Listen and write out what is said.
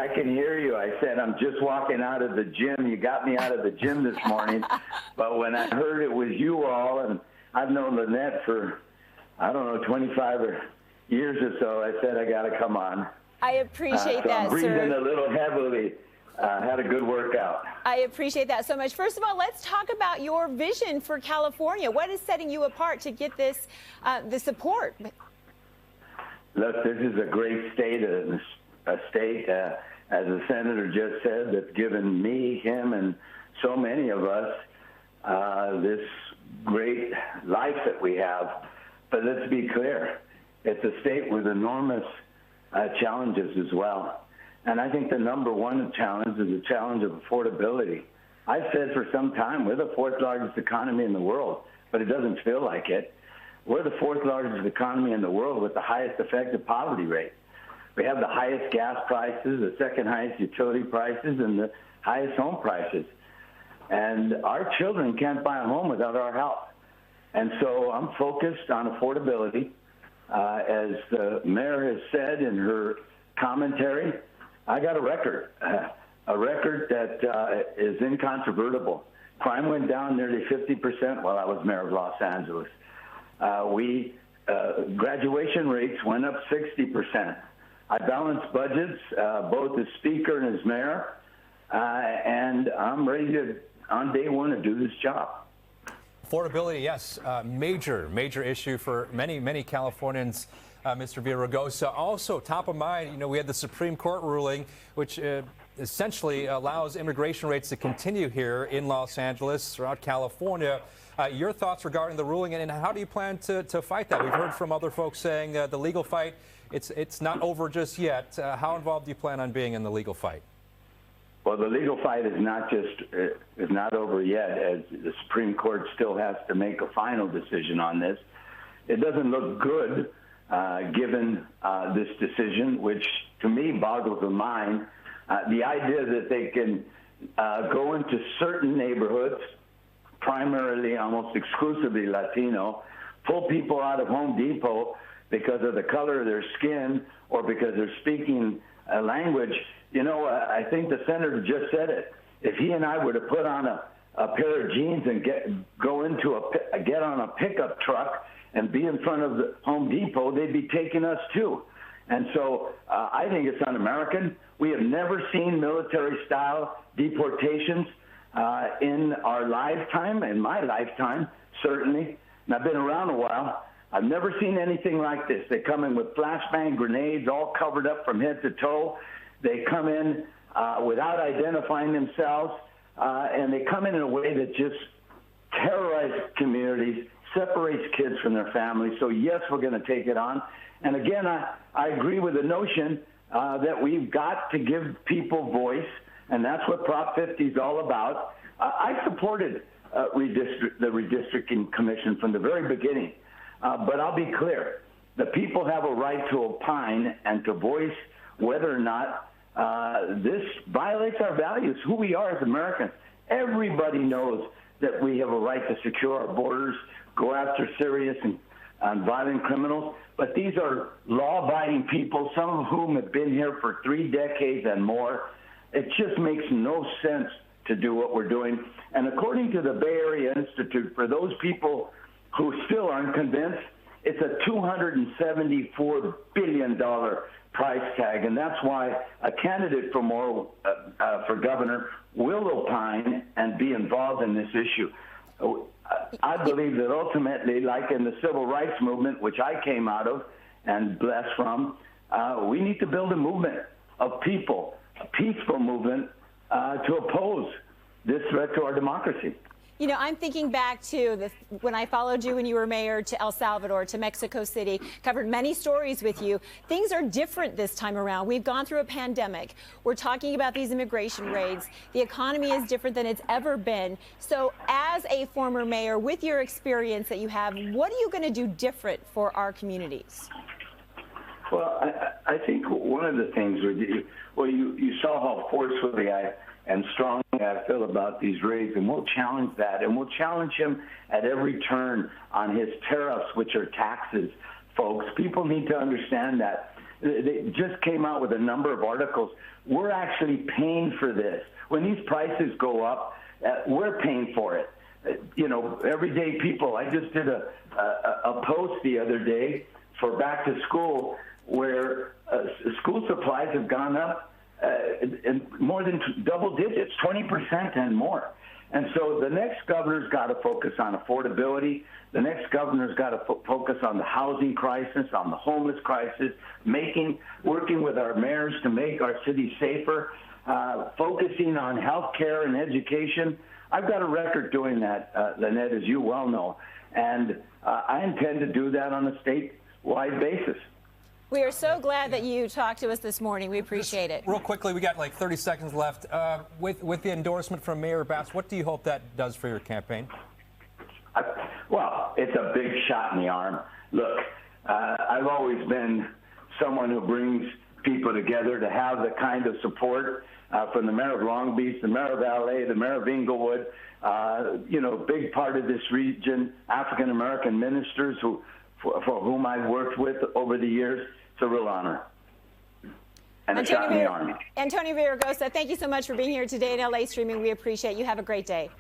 I can hear you. I said, I'm just walking out of the gym. You got me out of the gym this morning. But when I heard it was you all, and I've known Lynette for, I don't know, 25 years or so, I said, I got to come on. I appreciate so that, I'm breathing sir. a little heavily. Had a good workout. I appreciate that so much. First of all, let's talk about your vision for California. What is setting you apart to get this, the support? Look, this is a great state, a state, as the senator just said, that's given me, him, and so many of us this great life that we have. But let's be clear, it's a state with enormous challenges as well. And I think the number one challenge is the challenge of affordability. I've said for some time, we're the fourth largest economy in the world, but it doesn't feel like it. We're the fourth largest economy in the world with the highest effective poverty rate. We have the highest gas prices, the second highest utility prices, and the highest home prices. And our children can't buy a home without our help. And so I'm focused on affordability. As the mayor has said in her commentary, I got a record that is incontrovertible. Crime went down nearly 50% while I was mayor of Los Angeles. Graduation rates went up 60%. I balanced budgets, both as speaker and as mayor, and I'm ready to, on day one, to do this job. Affordability, yes, major issue for many Californians. Mr. Villaraigosa, also top of mind, you know, we had the Supreme Court ruling, which essentially allows immigration rates to continue here in Los Angeles, throughout California. Your thoughts regarding the ruling, and how do you plan to fight that? We've heard from other folks saying the legal fight, it's not over just yet. How involved do you plan on being in the legal fight? Well, the legal fight is not over yet, as the Supreme Court still has to make a final decision on this. It doesn't look good. Given this decision, which to me boggles the mind, the idea that they can go into certain neighborhoods, primarily almost exclusively Latino, pull people out of Home Depot because of the color of their skin or because they're speaking a language. You know, I think the senator just said it. If he and I were to put on a pair of jeans and get on a pickup truck and be in front of the Home Depot, they'd be taking us too. And so I think it's un-American. We have never seen military-style deportations in our lifetime, in my lifetime, certainly. And I've been around a while. I've never seen anything like this. They come in with flashbang grenades, all covered up from head to toe. They come in without identifying themselves, and they come in a way that just terrorizes communities, separates kids from their families. So yes, we're going to take it on. And again, I agree with the notion that we've got to give people voice, and that's what Prop 50 is all about. I supported the redistricting commission from the very beginning, but I'll be clear. The people have a right to opine and to voice whether or not this violates our values, who we are as Americans. Everybody knows that we have a right to secure our borders, go after serious and violent criminals. But these are law-abiding people, some of whom have been here for 3 decades and more. It just makes no sense to do what we're doing. And according to the Bay Area Institute, for those people who still aren't convinced, it's a $274 billion price tag. And that's why a candidate for governor will opine and be involved in this issue. I believe that ultimately, like in the civil rights movement, which I came out of and blessed from, we need to build a movement of people, a peaceful movement to oppose this threat to our democracy. You know, I'm thinking back to when I followed you when you were mayor to El Salvador, to Mexico City, covered many stories with you. Things are different this time around. We've gone through a pandemic. We're talking about these immigration raids. The economy is different than it's ever been. So as a former mayor, with your experience that you have, what are you going to do different for our communities? Well, I think one of the things, you saw how forcefully and strongly I feel about these raids, and we'll challenge that, and we'll challenge him at every turn on his tariffs, which are taxes, folks. People need to understand that they just came out with a number of articles. We're actually paying for this. When these prices go up, we're paying for it. Everyday people. I just did a post the other day for back to school where school supplies have gone up in more than double digits, 20% and more. And so the next governor's got to focus on affordability. The next governor's got to focus on the housing crisis, on the homeless crisis, working with our mayors to make our city safer, focusing on health care and education. I've got a record doing that, Lynette, as you well know, and I intend to do that on a statewide basis. We are so glad that you talked to us this morning. We appreciate it. Real quickly, we got like 30 seconds left. With the endorsement from Mayor Bass, what do you hope that does for your campaign? Well, it's a big shot in the arm. Look, I've always been someone who brings people together to have the kind of support from the mayor of Long Beach, the mayor of LA, the mayor of Inglewood, big part of this region, African-American ministers for whom I've worked with over the years. It's a real honor. And a shot in the arm. Antonio Villaraigosa, thank you so much for being here today at LA Streaming. We appreciate you. Have a great day.